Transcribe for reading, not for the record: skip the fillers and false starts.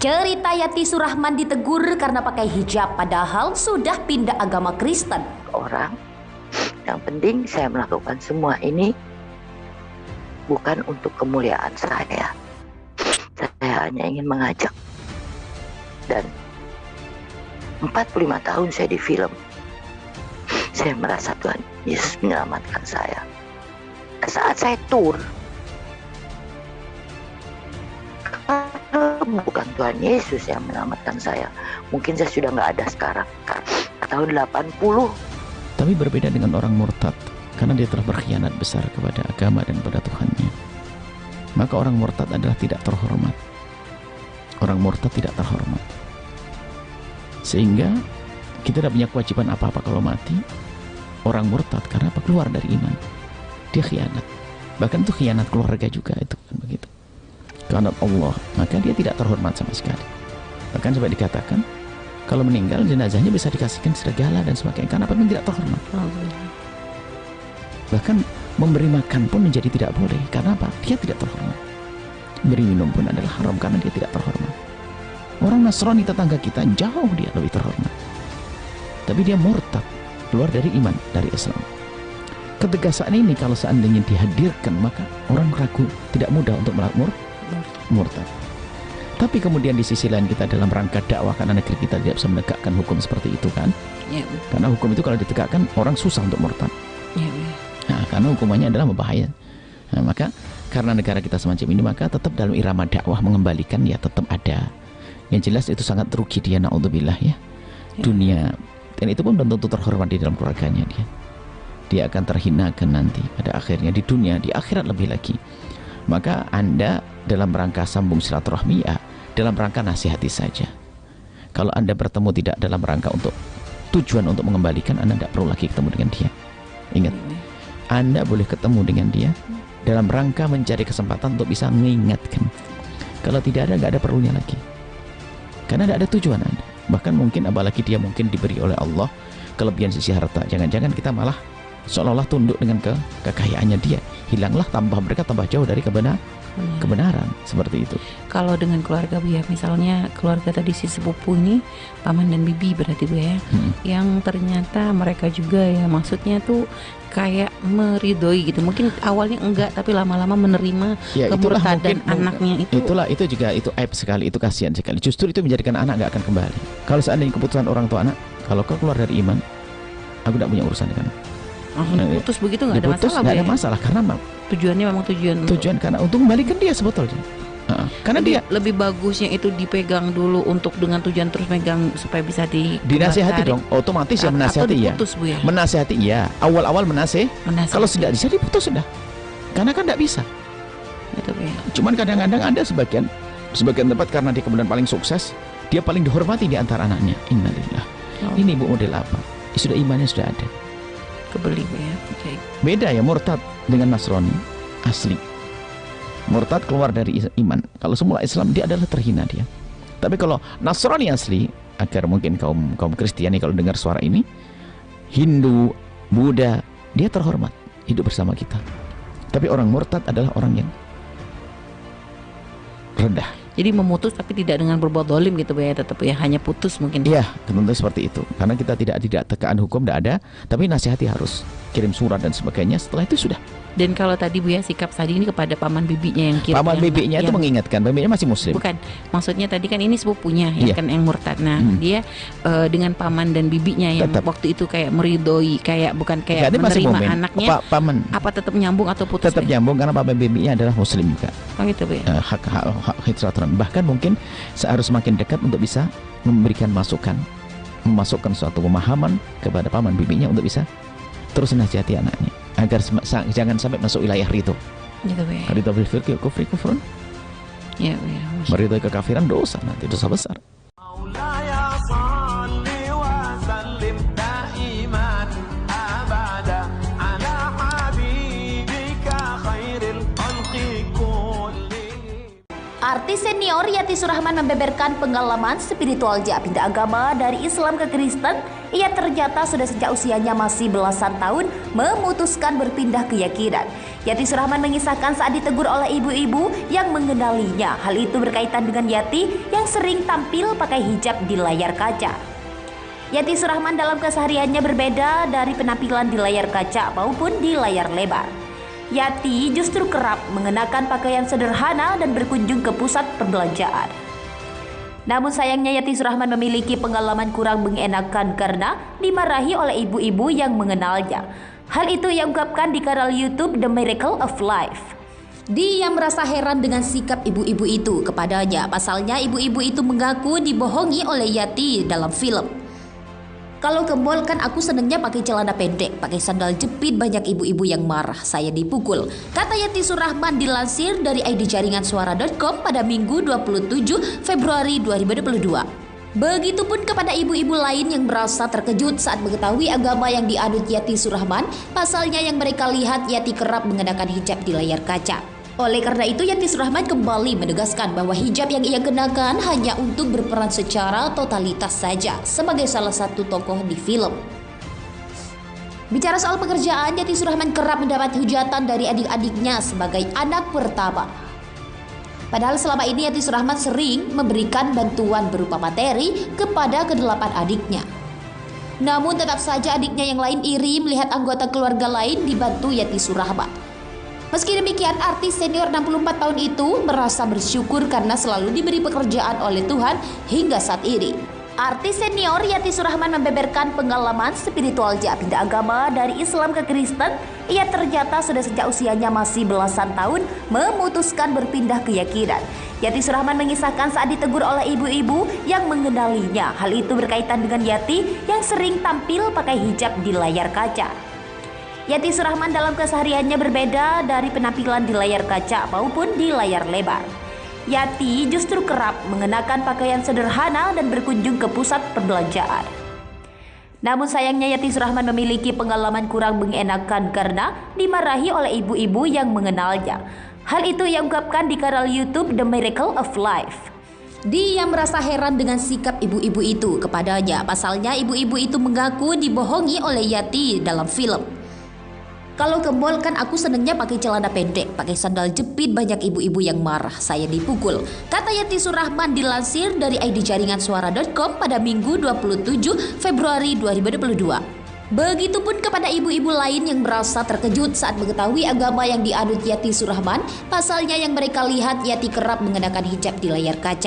Cerita Yati Surahman ditegur karena pakai hijab padahal sudah pindah agama Kristen. Orang yang penting saya melakukan semua ini bukan untuk kemuliaan saya. Saya hanya ingin mengajak. Dan 45 tahun saya di film. Saya merasa Tuhan Yesus menyelamatkan saya. Saat saya tur, bukan Tuhan Yesus yang menyelamatkan saya, mungkin saya sudah nggak ada sekarang. Tahun 80. Tapi berbeda dengan orang murtad, karena dia telah berkhianat besar kepada agama dan pada Tuhannya. Maka orang murtad adalah tidak terhormat. Orang murtad tidak terhormat. Sehingga kita tidak punya kewajiban apa-apa kalau mati. Orang murtad karena apa? Keluar dari iman. Dia khianat. Bahkan itu khianat keluarga juga itu kan begitu. Karena Allah, maka dia tidak terhormat sama sekali. Bahkan sampai dikatakan kalau meninggal jenazahnya bisa dikasihkan segala dan sebagainya. Karena apa? Tidak terhormat. Bahkan memberi makan pun menjadi tidak boleh. Karena apa? Dia tidak terhormat. Beri minum pun adalah haram karena dia tidak terhormat. Orang Nasrani tetangga kita jauh dia lebih terhormat. Tapi dia murtad, keluar dari iman, dari Islam. Ketegasan ini kalau seandainya dihadirkan, maka orang ragu, tidak mudah untuk melakukan murtad. Tapi kemudian di sisi lain kita dalam rangka dakwah, karena negeri kita tidak bisa menegakkan hukum seperti itu kan. Karena hukum itu kalau ditegakkan orang susah untuk murtad. Nah, karena hukumannya adalah berbahaya. Nah, maka karena negara kita semacam ini, maka tetap dalam irama dakwah mengembalikan ya tetap ada. Yang jelas itu sangat rugi dia, na'udzubillah ya. Dunia, dan itu pun belum tentu terhormat di dalam keluarganya dia. Dia akan terhinakan nanti pada akhirnya di dunia, di akhirat lebih lagi. Maka Anda dalam rangka sambung silaturahmi ya, dalam rangka nasihati saja. Kalau Anda bertemu tidak dalam rangka untuk tujuan untuk mengembalikan, Anda tidak perlu lagi ketemu dengan dia. Ingat, Anda boleh ketemu dengan dia dalam rangka mencari kesempatan untuk bisa mengingatkan. Kalau tidak ada, nggak ada perlunya lagi. Karena tidak ada tujuan Anda. Bahkan mungkin apalagi dia mungkin diberi oleh Allah kelebihan sisi harta. Jangan-jangan kita malah seolah-olah tunduk dengan kekayaannya dia. Hilanglah, tambah mereka tambah jauh dari kebenaran. Seperti itu. Kalau dengan keluarga Bu ya, misalnya keluarga tadi si sepupu ini, paman dan bibi berarti Bu ya, yang ternyata mereka juga ya, maksudnya tuh kayak meridoi gitu. Mungkin awalnya enggak, tapi lama-lama menerima ya, kemurtadan anaknya itu. Itu juga itu aib sekali, itu kasihan sekali. Justru itu menjadikan anak nggak akan kembali. Kalau seandainya keputusan orang tua anak, kalau kau keluar dari iman, aku tidak punya urusan dengan. Putus begitu nggak ada masalah. Nggak ada masalah karena tujuannya memang tujuan karena untuk kembalikan dia sebetulnya. Karena dia lebih bagusnya itu dipegang dulu untuk dengan tujuan terus megang supaya bisa dinasihati dong, otomatis ya menasihati ya. Diputus, Bu, ya. Menasihati ya, awal-awal menasih. Kalau sudah bisa diputus sudah. Karena kan tidak bisa. Itu, Bu, ya. Cuman kadang-kadang ada sebagian tempat karena dia kemudian paling sukses, dia paling dihormati di antara anaknya. Innalillah. Ini Bu model apa? Sudah imannya sudah ada. Kebeli, Bu, ya. Okay. Beda ya murtad dengan Nasrani asli. Murtad keluar dari iman. Kalau semula Islam dia adalah terhina dia. Tapi kalau Nasrani asli, agar mungkin kaum Kristiani kalau dengar suara ini, Hindu, Buddha, dia terhormat hidup bersama kita. Tapi orang murtad adalah orang yang rendah. Jadi memutus tapi tidak dengan berbuat zalim gitu Bu ya, tetap ya hanya putus mungkin. Iya, tentu seperti itu. Karena kita tidak tekaan hukum tidak ada, tapi nasihati harus kirim surat dan sebagainya. Setelah itu sudah. Dan kalau tadi Bu ya sikap tadi ini kepada paman bibinya yang kirim. Paman bibinya itu mengingatkan, bibinya masih muslim. Bukan, maksudnya tadi kan ini sepupunya ya kan yang murtad. Nah, dia dengan paman dan bibinya yang waktu itu kayak meridoi, kayak bukan kayak menerima anaknya. Paman. Apa tetap nyambung atau putus? Tetap nyambung karena paman bibinya adalah muslim juga. Oh gitu Bu ya. Hak fitratan. Bahkan mungkin harus semakin dekat untuk bisa memberikan memasukkan suatu pemahaman kepada paman bibinya untuk bisa terus nasihati anaknya agar jangan sampai masuk wilayah rito. Gitu Bu ya. Rito bil firqi kufri kufrun. Ya Bu ya. Meridoi kekafiran dosa, nanti dosa besar. Artis senior Yati Surahman membeberkan pengalaman spiritualnya pindah agama dari Islam ke Kristen. Ia ternyata sudah sejak usianya masih belasan tahun memutuskan berpindah keyakinan. Yati Surahman mengisahkan saat ditegur oleh ibu-ibu yang mengenalinya. Hal itu berkaitan dengan Yati yang sering tampil pakai hijab di layar kaca. Yati Surahman dalam kesehariannya berbeda dari penampilan di layar kaca maupun di layar lebar. Yati justru kerap mengenakan pakaian sederhana dan berkunjung ke pusat perbelanjaan. Namun sayangnya Yati Surahman memiliki pengalaman kurang mengenakan karena dimarahi oleh ibu-ibu yang mengenalnya. Hal itu ia ungkapkan di kanal YouTube The Miracle of Life. Dia merasa heran dengan sikap ibu-ibu itu kepadanya. Pasalnya ibu-ibu itu mengaku dibohongi oleh Yati dalam film. Kalau ke mall kan aku senengnya pakai celana pendek, pakai sandal jepit, banyak ibu-ibu yang marah, saya dipukul. Kata Yati Surahman dilansir dari ID jaringan suara.com pada Minggu 27 Februari 2022. Begitupun kepada ibu-ibu lain yang merasa terkejut saat mengetahui agama yang dianut Yati Surahman, pasalnya yang mereka lihat Yati kerap mengenakan hijab di layar kaca. Oleh karena itu Yati Surahman kembali menegaskan bahwa hijab yang ia kenakan hanya untuk berperan secara totalitas saja sebagai salah satu tokoh di film. Bicara soal pekerjaan, Yati Surahman kerap mendapat hujatan dari adik-adiknya sebagai anak pertama. Padahal selama ini Yati Surahman sering memberikan bantuan berupa materi kepada kedelapan adiknya. Namun tetap saja adiknya yang lain iri melihat anggota keluarga lain dibantu Yati Surahman. Meski demikian, artis senior 64 tahun itu merasa bersyukur karena selalu diberi pekerjaan oleh Tuhan hingga saat ini. Artis senior Yati Surahman membeberkan pengalaman spiritualnya pindah agama dari Islam ke Kristen. Ia ternyata sudah sejak usianya masih belasan tahun memutuskan berpindah keyakinan. Yati Surahman mengisahkan saat ditegur oleh ibu-ibu yang mengenalinya. Hal itu berkaitan dengan Yati yang sering tampil pakai hijab di layar kaca. Yati Surahman dalam kesehariannya berbeda dari penampilan di layar kaca maupun di layar lebar. Yati justru kerap mengenakan pakaian sederhana dan berkunjung ke pusat perbelanjaan. Namun sayangnya Yati Surahman memiliki pengalaman kurang mengenakan karena dimarahi oleh ibu-ibu yang mengenalnya. Hal itu ia ungkapkan di kanal YouTube The Miracle of Life. Dia merasa heran dengan sikap ibu-ibu itu kepadanya. Pasalnya ibu-ibu itu mengaku dibohongi oleh Yati dalam film. Kalau ke mall kan aku senengnya pakai celana pendek, pakai sandal jepit, banyak ibu-ibu yang marah, saya dipukul. Kata Yati Surahman dilansir dari ID jaringan suara.com pada Minggu 27 Februari 2022. Begitupun kepada ibu-ibu lain yang merasa terkejut saat mengetahui agama yang dianut Yati Surahman, pasalnya yang mereka lihat Yati kerap mengenakan hijab di layar kaca.